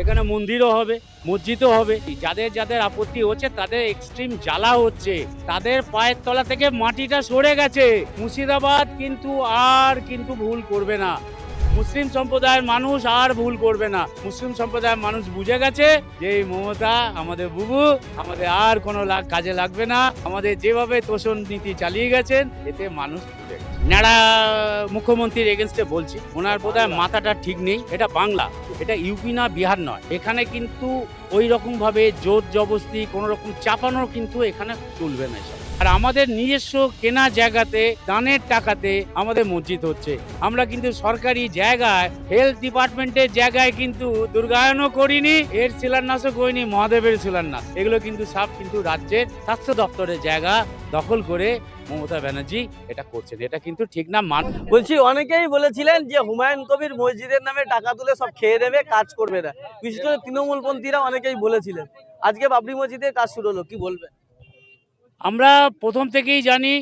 এখানে মন্দিরও হবে, মসজিদও হবে। যাদের যাদের আপত্তি হচ্ছে তাদের এক্সট্রিম জ্বালা হচ্ছে, তাদের পায়ের তলা থেকে মাটিটা সরে গেছে। মুর্শিদাবাদ কিন্তু ভুল করবে না। মুসলিম সম্প্রদায়ের মানুষ আর ভুল করবে না। মুসলিম সম্প্রদায়ের মানুষ বুঝে গেছে যে এই মমতা আমাদের বুবু, আমাদের আর কোনো কাজে লাগবে না। আমাদের যেভাবে তোষণ নীতি চালিয়ে গেছেন এতে মানুষ বুঝে গেছে। ন্যাড়া মুখ্যমন্ত্রীর এগেনস্টে বলছি, ওনার বোধহয় মাথাটা ঠিক নেই। এটা বাংলা, এটা ইউপি না বিহার নয়। এখানে কিন্তু ওই রকম ভাবে জোর জবরদস্তি কোন রকম চাপানো কিন্তু এখানে চলবে না এসব। আর আমাদের নিজস্ব কেনা জায়গাতে দানের টাকাতে আমাদের মসজিদ হচ্ছে। আমরা কিন্তু সরকারি জায়গায় হেলথ ডিপার্টমেন্টের জায়গায় কিন্তু দুর্গায়নও করিনি, এর শিলান্যাসও করিনি, মহাদেবের শিলান্যাস। এগুলো কিন্তু সব কিন্তু রাজ্যের স্বাস্থ্য দপ্তরের জায়গা দখল করে মমতা ব্যানার্জি এটা করছেন। এটা কিন্তু ঠিক না। বলছি অনেকেই বলেছিলেন যে হুমায়ুন কবির মসজিদের নামে টাকা তুলে সব খেয়ে দেবে, কাজ করবে না। বিশেষ করে তৃণমূলপন্থীরা অনেকেই বলেছিলেন। আজকে বাবরি মসজিদের কাজ শুরু হলো, কি বলবেন? আমরা প্রথম থেকেই জানি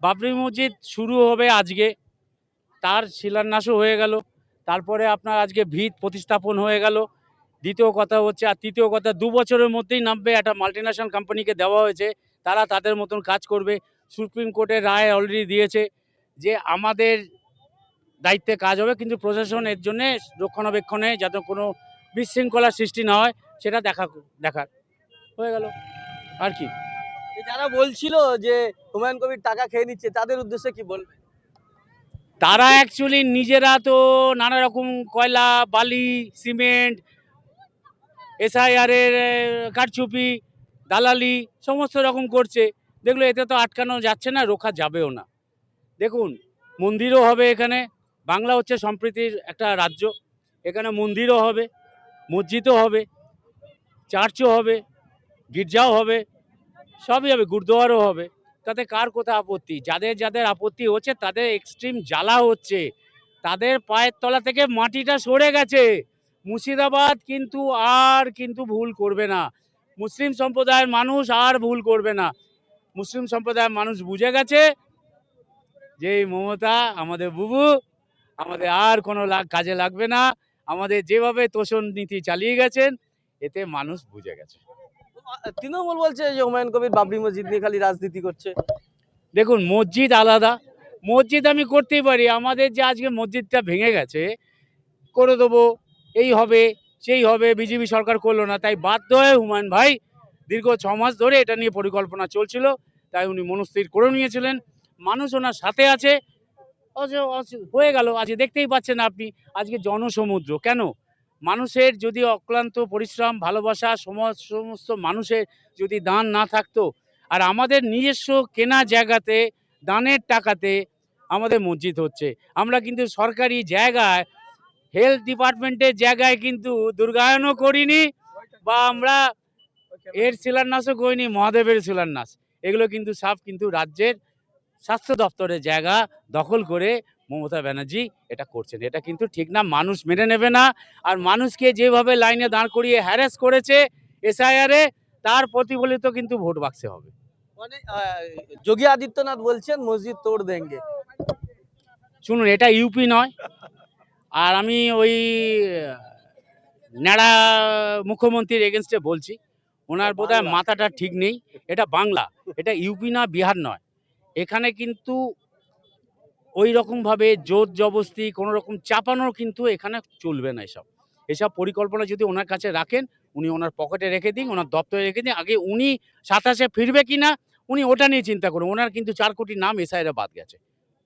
বাবরি মসজিদ শুরু হবে আজকে, তার শিলান্যাসও হয়ে গেল। তারপরে আপনার আজকে ভিত প্রতিস্থাপন হয়ে গেল। দ্বিতীয় কথা হচ্ছে, আর তৃতীয় কথা, 2 বছরের মধ্যেই নামবে। একটা মাল্টিন্যাশনাল কোম্পানিকে দেওয়া হয়েছে, তারা তাদের মতন কাজ করবে। সুপ্রিম কোর্টের রায় অলরেডি দিয়েছে যে আমাদের দায়িত্বে কাজ হবে, কিন্তু প্রশাসন এর জন্যে রক্ষণাবেক্ষণে যাতে কোনো বিশৃঙ্খলার সৃষ্টি না হয় সেটা দেখার হয়ে গেল আর কি। যারা বলছিল যে হুমায়ুন কবির টাকা খেয়ে নিচ্ছে, তাদের উদ্দেশ্যে কি বলবেন? তারা অ্যাকচুয়ালি নিজেরা তো নানা রকম কয়লা, বালি, সিমেন্ট, এসআইআর এর কারচুপি, দালালি সমস্ত রকম করছে। দেখলো এতে তো আটকানো যাচ্ছে না, রোখা যাবেও না। দেখুন, মন্দিরও হবে এখানে। বাংলা হচ্ছে সম্প্রীতির একটা রাজ্য। এখানে মন্দিরও হবে, মসজিদও হবে, চার্চও হবে, গির্জাও হবে, সবই হবে, গুরুদুয়ারও হবে। তাতে কার কোথায় আপত্তি? যাদের যাদের আপত্তি হচ্ছে তাদের এক্সট্রিম জ্বালা হচ্ছে, তাদের পায়ের তলা থেকে মাটিটা সরে গেছে। মুর্শিদাবাদ কিন্তু ভুল করবে না। মুসলিম সম্প্রদায়ের মানুষ আর ভুল করবে না। মুসলিম সম্প্রদায়ের মানুষ বুঝে গেছে যে এই মমতা আমাদের বুবু, আমাদের আর কোনো কাজে লাগবে না। আমাদের যেভাবে তোষণ নীতি চালিয়ে গেছেন এতে মানুষ বুঝে গেছে। তৃণমূল বলছে যে হুমায়ুন কবির বাবরি মসজিদ নিয়ে খালি রাজনীতি করছে। দেখুন, মসজিদ আলাদা। মসজিদ আমি করতেই পারি। আমাদের যে আজকে মসজিদটা ভেঙে গেছে, করে দেবো, এই হবে, সেই হবে, বিজেপি সরকার করলো না, তাই বাধ্য হয়ে হুমায়ুন ভাই দীর্ঘ 6 মাস ধরে এটা নিয়ে পরিকল্পনা চলছিল, তাই উনি মনস্থির করে নিয়েছিলেন। মানুষ ওনার সাথে আছে। হয়ে গেল। আজকে দেখতেই পাচ্ছেন আপনি, আজকে জনসমুদ্র। কেন? মানুষের যদি অক্লান্ত পরিশ্রম, ভালোবাসা, সমস্ত মানুষের যদি দান না থাকতো, আর আমাদের নিজস্ব কেনা জায়গাতে দানের টাকাতে আমাদের মসজিদ হচ্ছে। আমরা কিন্তু সরকারি জায়গায় হেলথ ডিপার্টমেন্টের জায়গায় কিন্তু দুর্গায়নও করিনি, বা আমরা এর শিলান্যাসও করিনি, মহাদেবের শিলান্যাস। এগুলো কিন্তু সব কিন্তু রাজ্যের স্বাস্থ্য দপ্তরের জায়গা দখল করে মমতা ব্যানার্জি এটা করছেন। এটা কিন্তু ঠিক না। মানুষ মেনে নেবে না। আর মানুষকে যেভাবে লাইনে দাঁড় করিয়ে হ্যারাস করেছে এসআইআর এ, তার প্রতিফলিত কিন্তু ভোট বাক্সে হবে। মানে যোগী আদিত্যনাথ বলছেন মসজিদ তোড় দেঙ্গে। শুনুন, এটা ইউপি নয়। আর আমি ওই ন্যাড়া মুখ্যমন্ত্রীর এগেনস্টে বলছি, ওনার বোধহয় মাথাটা ঠিক নেই। এটা বাংলা, এটা ইউপি না বিহার নয়। এখানে কিন্তু ওই রকমভাবে জোর জবরদস্তি কোনো রকম চাপানোর কিন্তু এখানে চলবে না। এসব এসব পরিকল্পনা যদি ওনার কাছে রাখেন, উনি ওনার পকেটে রেখে দিন, ওনার দপ্তরে রেখে দিন। আগে উনি 27-এ ফিরবে কিনা উনি ওটা নিয়ে চিন্তা করুন। ওনার কিন্তু 4 কোটি নাম এসআইআর বাদ গেছে।